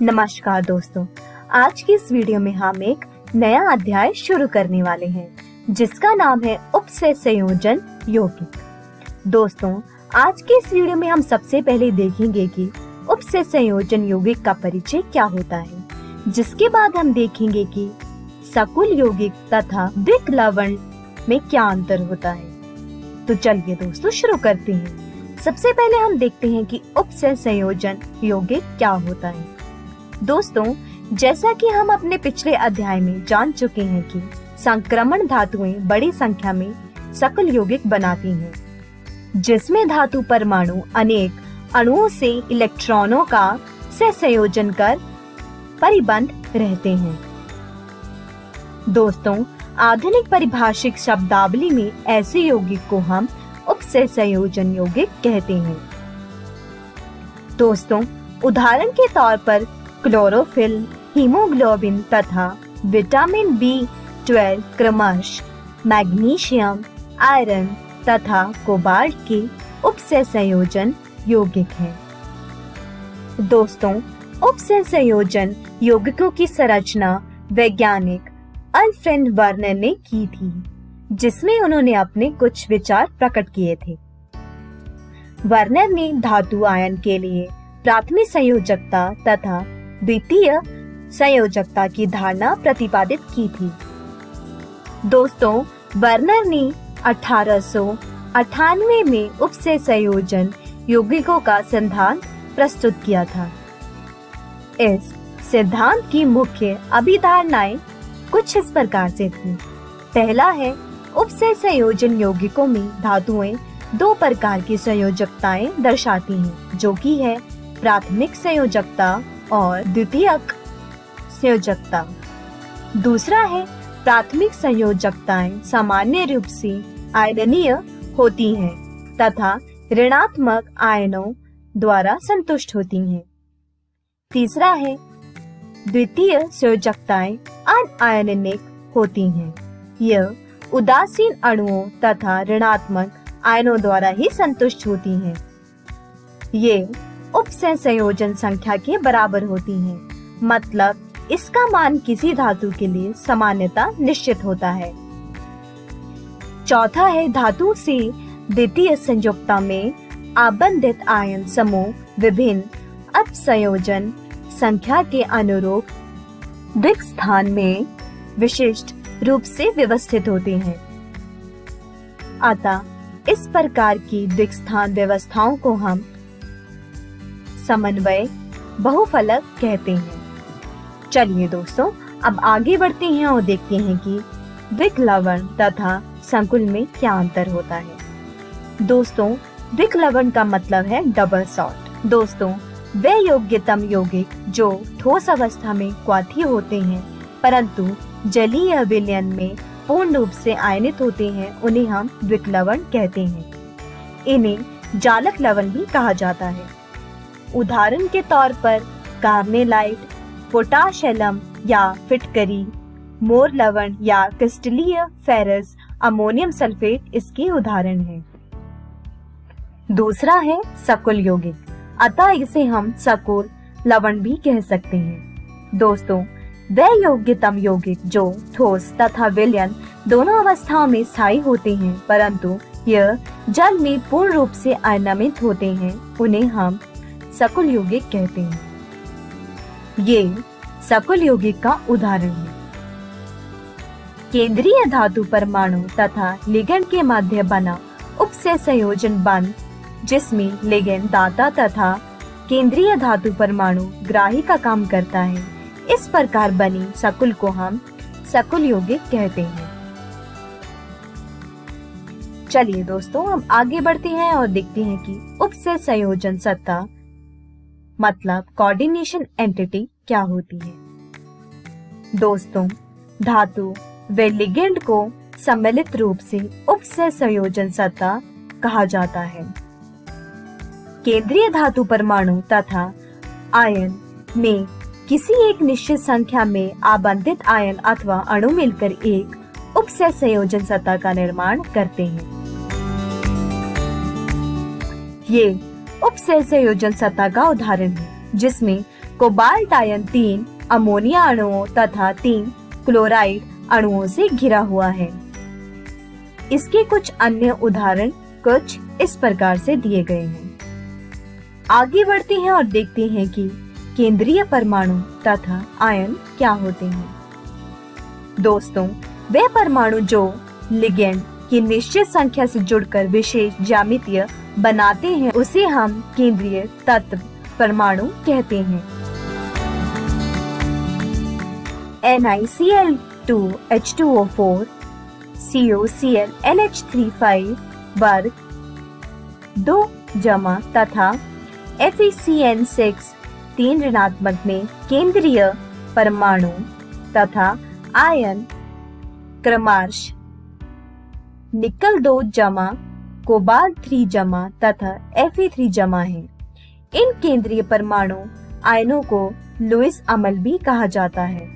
नमस्कार दोस्तों, आज की इस वीडियो में हम एक नया अध्याय शुरू करने वाले हैं जिसका नाम है उपसय संयोजन यौगिक। दोस्तों, आज की इस वीडियो में हम सबसे पहले देखेंगे कि उपसय संयोजन यौगिक का परिचय क्या होता है, जिसके बाद हम देखेंगे कि सकुल यौगिक तथा द्विक लवण में क्या अंतर होता है। तो चलिए दोस्तों शुरू करते हैं। सबसे पहले हम देखते हैं कि उपसय संयोजन यौगिक क्या होता है। दोस्तों, जैसा कि हम अपने पिछले अध्याय में जान चुके हैं कि संक्रमण धातुएं बड़ी संख्या में सकल यौगिक बनाती हैं, जिसमें धातु परमाणु अनेक अणुओं से इलेक्ट्रॉनों का सहसंयोजन कर परिबंध रहते हैं। दोस्तों, आधुनिक परिभाषिक शब्दावली में ऐसे यौगिक को हम उपसय संयोजन यौगिक कहते हैं। दोस्तों, उदाहरण के तौर पर क्लोरोफिल, हीमोग्लोबिन तथा विटामिन B12 क्रमशः मैग्नीशियम, आयरन तथा कोबाल्ट के उपसय संयोजन यौगिक हैं। दोस्तों, उपसय संयोजन यौगिकों की संरचना वैज्ञानिक अल्फ्रेड वर्नर ने की थी, जिसमें उन्होंने अपने कुछ विचार प्रकट किए थे। वर्नर ने धातु आयन के लिए प्राथमिक संयोजकता तथा द्वितीय संयोजकता की धारणा प्रतिपादित की थी। दोस्तों, वर्नर ने 1898 में उपसय संयोजन यौगिकों का सिद्धांत प्रस्तुत किया था। इस सिद्धांत की मुख्य अभिधारणाएं कुछ इस प्रकार से थी। पहला है, उपसय संयोजन यौगिकों में धातुएं दो प्रकार की संयोजकताएं दर्शाती हैं, जो कि है प्राथमिक संयोजकता और द्वितीयक संयोजकता। दूसरा है, प्राथमिक संयोजकताएं सामान्य रूप से आयनीय होती हैं तथा ऋणात्मक आयनों द्वारा संतुष्ट होती हैं। तीसरा है, द्वितीय संयोजकताएं अनायनिक होती हैं। यह उदासीन अणुओं तथा ऋणात्मक आयनों द्वारा ही संतुष्ट होती हैं। ये उपसय संयोजन संख्या के बराबर होती हैं, मतलब इसका मान किसी धातु के लिए सामान्यता निश्चित होता है। चौथा है, धातु से द्वितीय संयोजकता में आबंधित आयन समूह विभिन्न अपसंयोजन संख्या के अनुरूप द्विक स्थान में विशिष्ट रूप से व्यवस्थित होते हैं। अतः इस प्रकार की द्विक स्थान व्यवस्थाओं को हम समन्वय बहुफलक कहते हैं। चलिए दोस्तों, अब आगे बढ़ते हैं और देखते हैं कि द्विक लवण तथा संकुल में क्या अंतर होता है। दोस्तों, द्विक लवण का मतलब है डबल सॉल्ट। दोस्तों, वे योग्यतम यौगिक जो ठोस अवस्था में क्वाथीय होते हैं परंतु जलीय विलयन में पूर्ण रूप से आयनित होते हैं, उन्हें हम द्विक लवण कहते हैं। इन्हें जालक लवण भी कहा जाता है। उदाहरण के तौर पर कार्नेलाइट, पोटाशियम या फिटकरी, मोर लवण या क्रिस्टलीय फेरस अमोनियम सल्फेट इसके उदाहरण हैं। दूसरा है सकुल यौगिक, अतः इसे हम सकुल लवण भी कह सकते हैं। दोस्तों, वह योग्यतम यौगिक जो ठोस तथा विलयन दोनों अवस्थाओं में स्थायी होते हैं परंतु यह जल में पूर्ण रूप से अनियमित होते हैं, उन्हें हम सकुल यौगिक कहते हैं। ये सकुल यौगिक का उदाहरण है। केंद्रीय धातु परमाणु तथा लिगेंड के मध्य बना उपसय संयोजन बंध, जिसमें लिगेंड दाता तथा केंद्रीय धातु परमाणु ग्राही का काम करता है, इस प्रकार बनी सकुल को हम सकुल यौगिक कहते हैं। चलिए दोस्तों, हम आगे बढ़ते हैं और देखते हैं कि उपसय संयोजन सत्ता मतलब कोऑर्डिनेशन एंटिटी क्या होती है। दोस्तों, धातु व लिगेंड को सम्मिलित रूप से उपसय संयोजन सत्ता कहा जाता है। केंद्रीय धातु परमाणु तथा आयन में किसी एक निश्चित संख्या में आबंधित आयन अथवा अणु मिलकर एक उपसय संयोजन सत्ता का निर्माण करते हैं। ये उपसय संयोजन सत्ता का उदाहरण है। जिसमें कोबाल्ट आयन 3 अमोनिया अणुओं तथा 3 क्लोराइड अणुओं से घिरा हुआ है। इसके कुछ अन्य उदाहरण कुछ इस प्रकार से दिए गए हैं। आगे बढ़ते हैं और देखते हैं कि केंद्रीय परमाणु तथा आयन क्या होते हैं। दोस्तों, वे परमाणु जो लिगेंड की निश्चित संख्या से जुड़कर विशेष ज्यामितीय बनाते हैं उसे हम केंद्रीय तत्व परमाणु कहते हैं। NiCl2 H2O4 COCl NH35 वर्ग 2 जमा तथा FeCN6 3 ऋणात्मक में केंद्रीय परमाणु तथा आयन क्रमश निकल 2 जमा कोबाल्ट 3 जमा तथा Fe3 जमा है। इन केंद्रीय परमाणु आयनों को लुईस अम्ल भी कहा जाता है।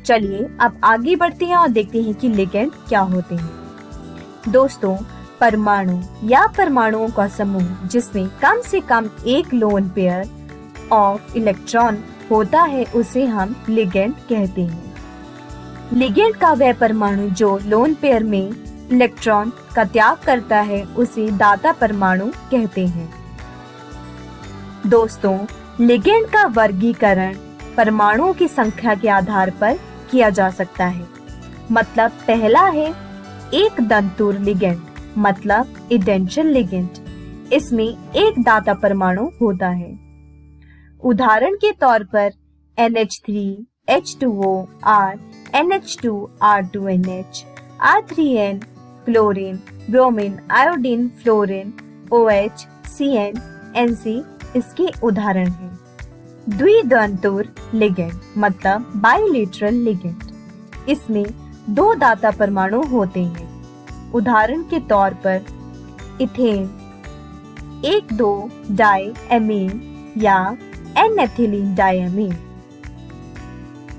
चलिए अब आगे बढ़ते हैं और देखते हैं कि लिगेंड क्या होते हैं। दोस्तों, परमाणु या परमाणुओं का समूह जिसमें कम से कम एक लोन पेयर ऑफ इलेक्ट्रॉन होता है उसे हम लिगेंड कहते हैं। लिगेंड का वह परमाणु जो लोन पेयर में इलेक्ट्रॉन का त्याग करता है उसे दाता परमाणु कहते हैं। दोस्तों, लिगेंड का वर्गीकरण परमाणुओं की संख्या के आधार पर किया जा सकता है। मतलब पहला है एक दंतुर लिगेंड, मतलब इडेंशियल लिगेंड। इसमें एक दाता परमाणु होता है। उदाहरण के तौर पर NH3, H2O, R, NH2, R2NH, R3N, chlorine, bromine, iodine, fluorine, OH, CN, NC इसके उदाहरण हैं। द्विदंतुर लिगेंड मतलब बाइलेटरल लिगेंड। इसमें 2 दाता परमाणु होते हैं। उदाहरण के तौर पर इथेन 1,2 डाइएमीन या N-एथिलीन डाइएमीन।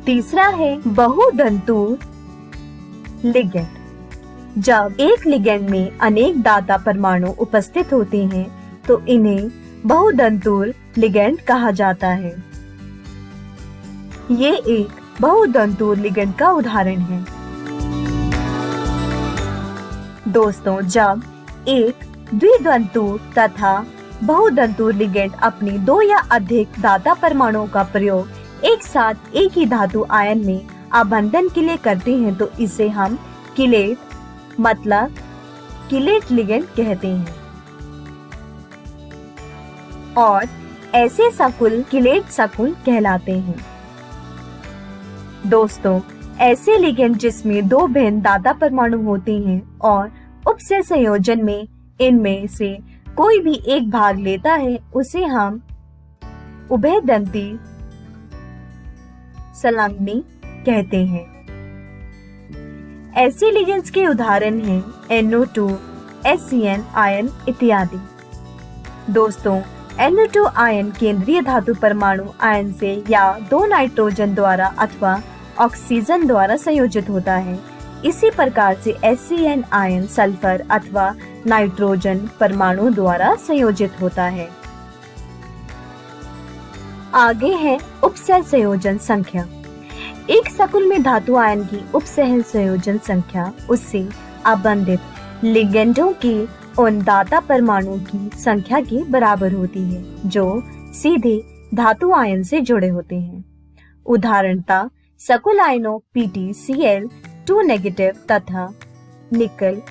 तीसरा है बहुदंतुर लिगेंड। जब एक लिगेंड में अनेक दाता परमाणु उपस्थित होते हैं तो इन्हें बहुदंतुर लिगेंड कहा जाता है। ये एक बहुदंतुर लिगेंड का उदाहरण है। दोस्तों, जब एक द्विदंतुर तथा बहुदंतुर लिगेंड अपनी 2 या अधिक दाता परमाणुओं का प्रयोग एक साथ एक ही धातु आयन में आबंधन के लिए करते हैं तो इसे हम किलेट मतलब किलेट लिगेंड कहते हैं। और ऐसे सकुल किलेट सकुल कहलाते हैं। दोस्तों, ऐसे लिगेंड जिसमें 2 भिन्न दाता परमाणु होते हैं और उपसय संयोजन में इनमें से कोई भी एक भाग लेता है उसे हम उभयदंती संलग्नी कहते हैं। ऐसे लिगेंड्स के उदाहरण हैं NO2, SCN आयन इत्यादि। दोस्तों, NO2 आयन केंद्रीय धातु परमाणु आयन से या 2 नाइट्रोजन द्वारा अथवा ऑक्सीजन द्वारा संयोजित होता है। इसी प्रकार से SCN आयन सल्फर अथवा नाइट्रोजन परमाणु द्वारा संयोजित होता है। आगे है उपसह संयोजन संख्या। एक सकुल में धातु आयन की उपसह संयोजन संख्या उससे आबंधित लिगेंडों की उन दाता परमाणुओं की संख्या के बराबर होती है जो सीधे धातु आयन से जुड़े होते हैं। उदाहरणतः सकुल आयनों PtCl2 नेगेटिव तथा निकल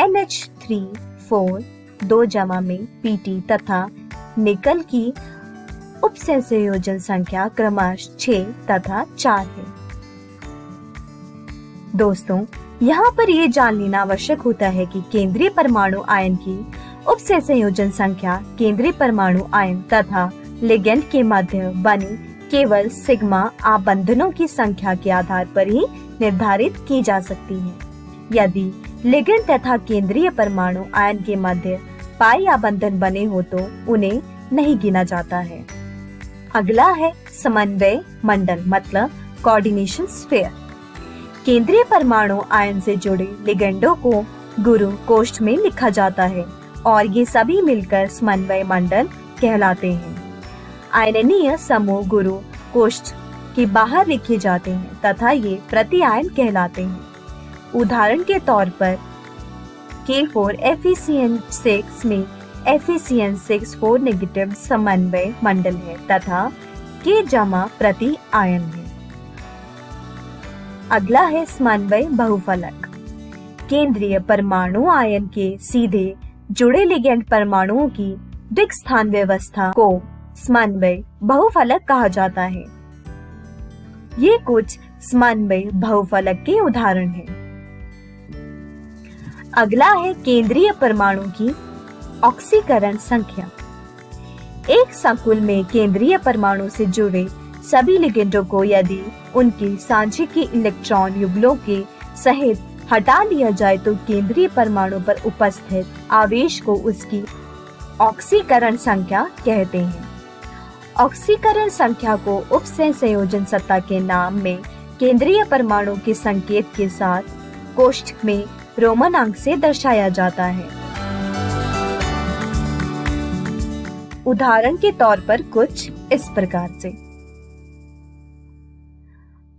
NH3 2 जमा में Pt तथा निकल की उपसह संयोजन संख्या क्रमश 6 तथा 4 है। दोस्तों, यहाँ पर ये जान लेना आवश्यक होता है कि केंद्रीय परमाणु आयन की उपसह संयोजन संख्या केंद्रीय परमाणु आयन तथा लिगेंड के मध्य बनी केवल सिग्मा आबंधनों की संख्या के आधार पर ही निर्धारित की जा सकती है। यदि लिगेंड तथा केंद्रीय परमाणु आयन के मध्य पाई आबंधन बने हो तो उन्हें नहीं गिना जाता है। अगला है समन्वय मंडल मतलब कोऑर्डिनेशन स्फीयर। केंद्रीय परमाणु आयन से जुड़े लिगेंडों को गुरु कोष्ठ में लिखा जाता है और ये सभी मिलकर समन्वय मंडल कहलाते हैं। आयनीय समूह गुरु कोष्ठ के बाहर लिखे जाते हैं तथा ये प्रति आयन कहलाते हैं। उदाहरण के तौर पर K4 FeCN6 में FeCN6 4 नेगेटिव समन्वय मंडल है तथा K जमा प्रति आयन है। अगला है समन्वय बहुफलक। केंद्रीय परमाणु आयन के सीधे जुड़े लिगेंड परमाणुओं की द्विक स्थान व्यवस्था को समन्वय बहुफलक कहा जाता है। ये कुछ समन्वय बहुफलक के उदाहरण हैं। अगला है केंद्रीय परमाणु की ऑक्सीकरण संख्या। एक संकुल में केंद्रीय परमाणु से जुड़े सभी लिगेंडों को यदि उनके सांझिकी इलेक्ट्रॉन युगलों के सहित हटा लिया जाए तो केंद्रीय परमाणु पर उपस्थित आवेश को उसकी ऑक्सीकरण संख्या कहते हैं। ऑक्सीकरण संख्या को उपसह संयोजन सत्ता के नाम में केंद्रीय परमाणु के संकेत के साथ कोष्ठक में रोमन अंक से दर्शाया जाता है। उदाहरण के तौर पर कुछ इस प्रकार से।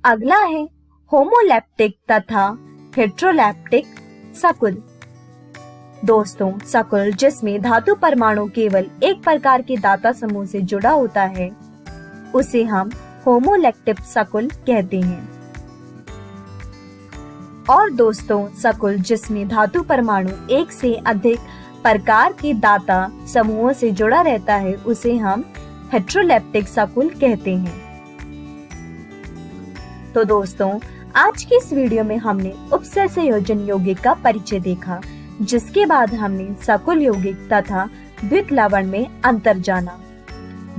अगला है होमोलैप्टिक तथा हेट्रोलैप्टिक सकुल। दोस्तों, सकुल जिसमें धातु परमाणु केवल एक प्रकार के दाता समूह से जुड़ा होता है उसे हम होमोलैप्टिक सकुल कहते हैं। और दोस्तों, सकुल जिसमें धातु परमाणु एक से अधिक प्रकार के दाता समूहों से जुड़ा रहता है उसे हम हेट्रोलैप्टिक सकुल कहते हैं। तो दोस्तों, आज की इस वीडियो में हमने उपसह संयोजन यौगिक का परिचय देखा, जिसके बाद हमने सकुल यौगिक तथा द्विक लवण में अंतर जाना।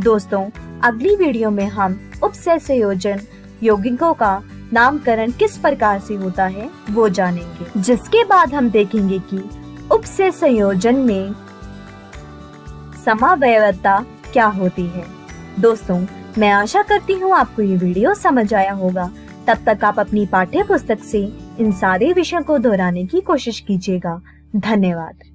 दोस्तों, अगली वीडियो में हम उपसह संयोजन यौगिकों का नामकरण किस प्रकार से होता है वो जानेंगे, जिसके बाद हम देखेंगे कि उपसह संयोजन में समवायवता क्या होती है। दोस्तों, मैं आशा करती हूँ आपको ये वीडियो समझ आया होगा। तब तक आप अपनी पाठ्य पुस्तक से इन सारे विषयों को दोहराने की कोशिश कीजिएगा। धन्यवाद।